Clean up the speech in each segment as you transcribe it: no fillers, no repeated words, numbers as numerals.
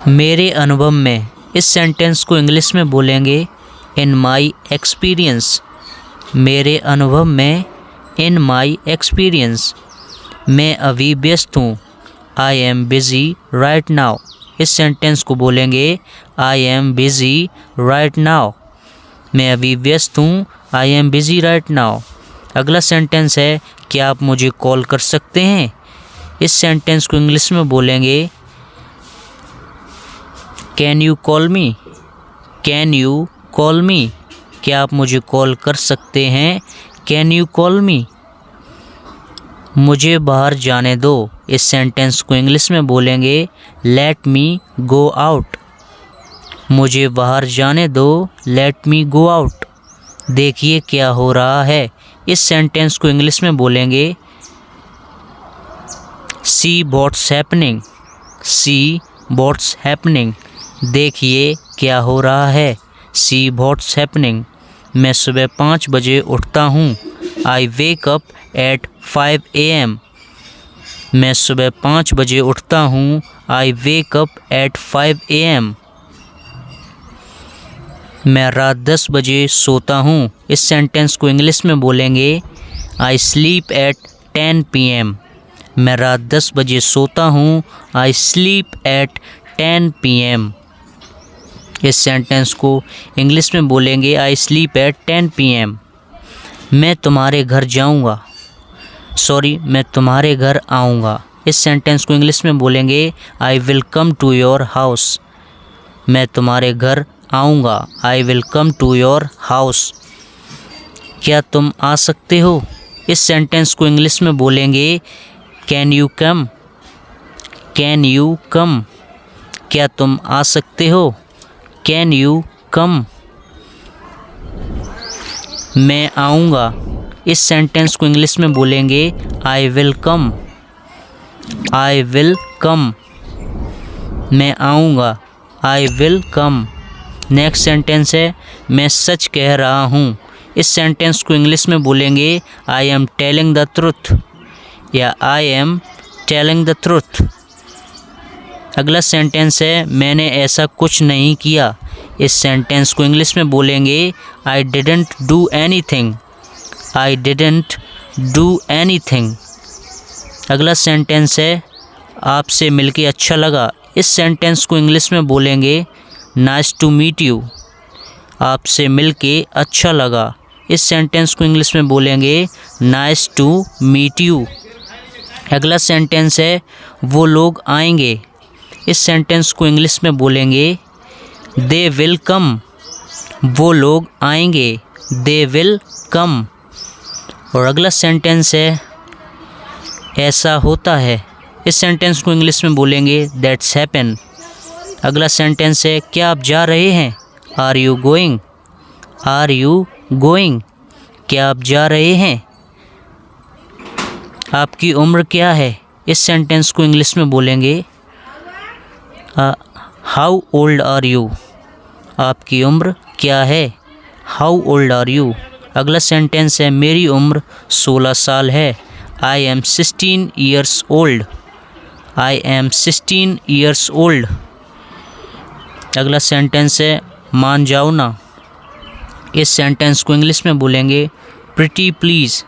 मेरे अनुभव में, इस सेंटेंस को इंग्लिश में बोलेंगे इन माई एक्सपीरियंस। मेरे अनुभव में, इन माई एक्सपीरियंस। मैं अभी व्यस्त हूँ, I am busy right now. इस सेंटेंस को बोलेंगे I am busy right now. मैं अभी व्यस्त हूँ, I am busy right now. अगला सेंटेंस है, क्या आप मुझे कॉल कर सकते हैं। इस सेंटेंस को इंग्लिश में बोलेंगे can you call me. Can you call मी। क्या आप मुझे कॉल कर सकते हैं, कैन यू कॉल मी। मुझे बाहर जाने दो। इस सेंटेंस को इंग्लिश में बोलेंगे लेट मी गो आउट। मुझे बाहर जाने दो, लेट मी गो आउट। देखिए क्या हो रहा है। इस सेंटेंस को इंग्लिश में बोलेंगे see what's happening. See what's happening. देखिए क्या हो रहा है, सी व्हाट्स हैपनिंग। मैं सुबह 5 बजे उठता हूँ, आई वेक अप एट 5 AM। मैं सुबह 5 बजे उठता हूँ, आई वेक अप एट 5 AM। मैं रात 10 बजे सोता हूँ। इस सेंटेंस को इंग्लिश में बोलेंगे आई स्लीप एट 10 PM। मैं रात 10 बजे सोता हूँ, आई स्लीप एट 10 PM। इस सेंटेंस को इंग्लिश में बोलेंगे आई स्लीप एट 10 PM। मैं तुम्हारे घर जाऊँगा, मैं तुम्हारे घर आऊँगा। इस सेंटेंस को इंग्लिश में बोलेंगे I will come to your house. मैं तुम्हारे घर आऊँगा, I will come to your house. क्या तुम आ सकते हो। इस सेंटेंस को इंग्लिश में बोलेंगे can you come. Can you come. क्या तुम आ सकते हो, कैन यू कम। मैं आऊँगा। इस सेंटेंस को इंग्लिश में बोलेंगे I will come. I will कम। मैं आऊँगा, I will come. Next sentence है, मैं सच कह रहा हूँ। इस सेंटेंस को इंग्लिश में बोलेंगे I am telling the truth या I am telling the truth. अगला सेंटेंस है, मैंने ऐसा कुछ नहीं किया। इस सेंटेंस को इंग्लिश में बोलेंगे I didn't do anything. I didn't do anything. अगला सेंटेंस है, आपसे मिलके अच्छा लगा। इस सेंटेंस को इंग्लिश में बोलेंगे नाइस टू मीट यू। आपसे मिलके अच्छा लगा। इस सेंटेंस को इंग्लिश में बोलेंगे नाइस टू मीट यू। अगला सेंटेंस है, वो लोग आएंगे। इस सेंटेंस को इंग्लिश में बोलेंगे दे विल कम। वो लोग आएंगे, दे विल कम। और अगला सेंटेंस है, ऐसा होता है। इस सेंटेंस को इंग्लिश में बोलेंगे दैट्स हैपन। अगला सेंटेंस है, क्या आप जा रहे हैं। Are you going. Are you going. क्या आप जा रहे हैं। आपकी उम्र क्या है। इस सेंटेंस को इंग्लिश में बोलेंगे हाउ ओल्ड आर यू। आपकी उम्र क्या है, हाउ ओल्ड आर यू। अगला सेंटेंस है, मेरी उम्र 16 साल है। I am 16 years old. I am 16 years old. अगला सेंटेंस है, मान जाओ ना। इस सेंटेंस को इंग्लिश में बोलेंगे प्रिटी प्लीज़।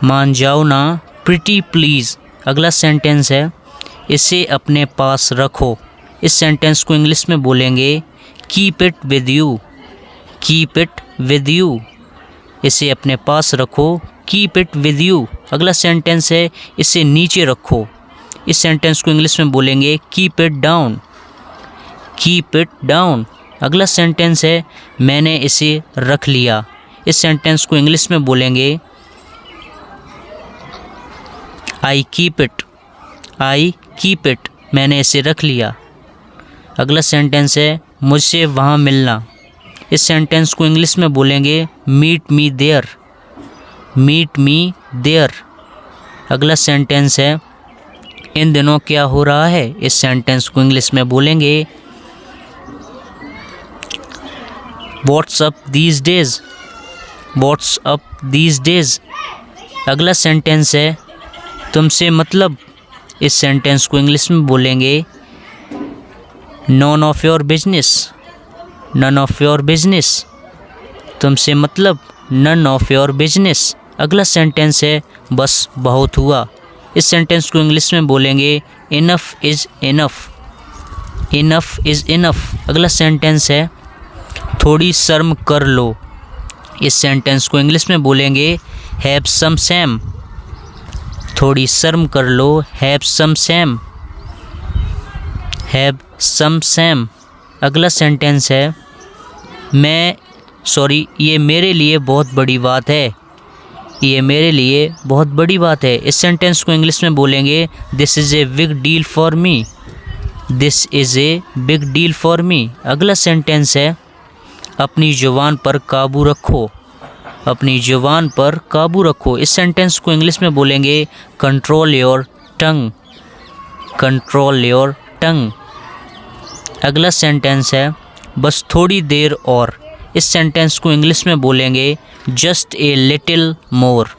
मान जाओ ना, प्रिटी प्लीज़। अगला सेंटेंस है, इसे अपने पास रखो। इस सेंटेंस को इंग्लिश में बोलेंगे keep it with you. Keep it with you. इसे अपने पास रखो, कीप इट विद यू। अगला सेंटेंस है, इसे नीचे रखो। इस सेंटेंस को इंग्लिश में बोलेंगे keep it down. Keep it down. अगला सेंटेंस है, मैंने इसे रख लिया। इस सेंटेंस को इंग्लिश में बोलेंगे I keep it. I keep it. मैंने इसे रख लिया। अगला सेंटेंस है, मुझसे वहाँ मिलना। इस सेंटेंस को इंग्लिश में बोलेंगे meet me there. Meet me there. अगला सेंटेंस है, इन दिनों क्या हो रहा है। इस सेंटेंस को इंग्लिश में बोलेंगे what's up these days. What's up these days. अगला सेंटेंस है, तुमसे मतलब। इस सेंटेंस को इंग्लिश में बोलेंगे none of your business, none of your business, तुमसे मतलब, नन ऑफ योर बिजनेस। अगला सेंटेंस है बस बहुत हुआ। इस सेंटेंस को इंग्लिश में बोलेंगे enough is enough, enough is enough. अगला सेंटेंस है थोड़ी शर्म कर लो। इस सेंटेंस को इंग्लिश में बोलेंगे हैव सम शैम, थोड़ी शर्म कर लो, have some shame, have some shame. अगला सेंटेंस है ये मेरे लिए बहुत बड़ी बात है, ये मेरे लिए बहुत बड़ी बात है। इस सेंटेंस को इंग्लिश में बोलेंगे this is a big deal for me, this is a big deal for me. अगला सेंटेंस है अपनी ज़ुबान पर काबू रखो, अपनी ज़ुबान पर काबू रखो। इस सेंटेंस को इंग्लिश में बोलेंगे control your tongue, control your tongue. अगला सेंटेंस है बस थोड़ी देर और। इस सेंटेंस को इंग्लिश में बोलेंगे जस्ट ए लिटिल मोर,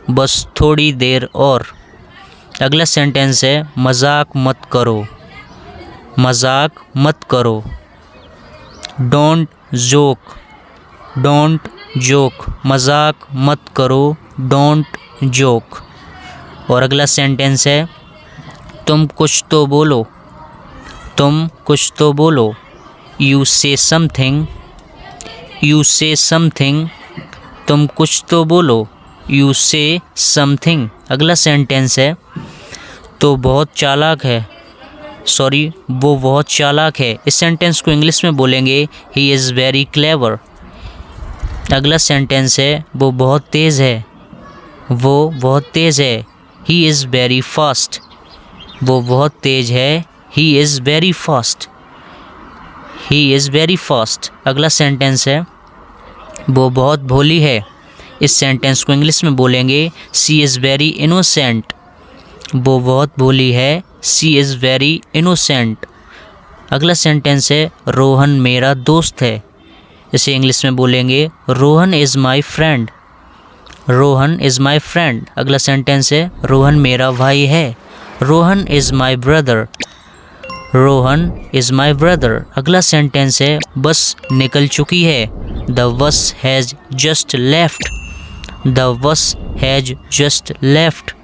बस थोड़ी देर और। अगला सेंटेंस है मजाक मत करो, मजाक मत करो। डोंट जोक, डोंट जोक, मजाक मत करो, डोंट जोक। और अगला सेंटेंस है तुम कुछ तो बोलो, तुम कुछ तो बोलो। यू से समथिंग, यू से समथिंग, तुम कुछ तो बोलो, यू से समथिंग। अगला सेंटेंस है तो बहुत चालाक है, वो बहुत चालाक है। इस सेंटेंस को इंग्लिश में बोलेंगे ही इज़ वेरी क्लेवर। अगला सेंटेंस है वो बहुत तेज़ है, वो बहुत तेज़ है, ही इज़ वेरी फास्ट, वो बहुत तेज़ है, he is very fast, he is very fast. अगला सेंटेंस है वो बहुत भोली है। इस सेंटेंस को इंग्लिश में बोलेंगे सी इज़ वेरी इनोसेंट, वो बहुत भोली है, सी इज़ वेरी इनोसेंट। अगला सेंटेंस है रोहन मेरा दोस्त है। इसे इंग्लिश में बोलेंगे Rohan is my friend, Rohan is my friend. अगला सेंटेंस है रोहन मेरा भाई है, Rohan is my brother, Rohan is my brother. अगला सेंटेंस है बस निकल चुकी है, the bus has just left, the bus has just left.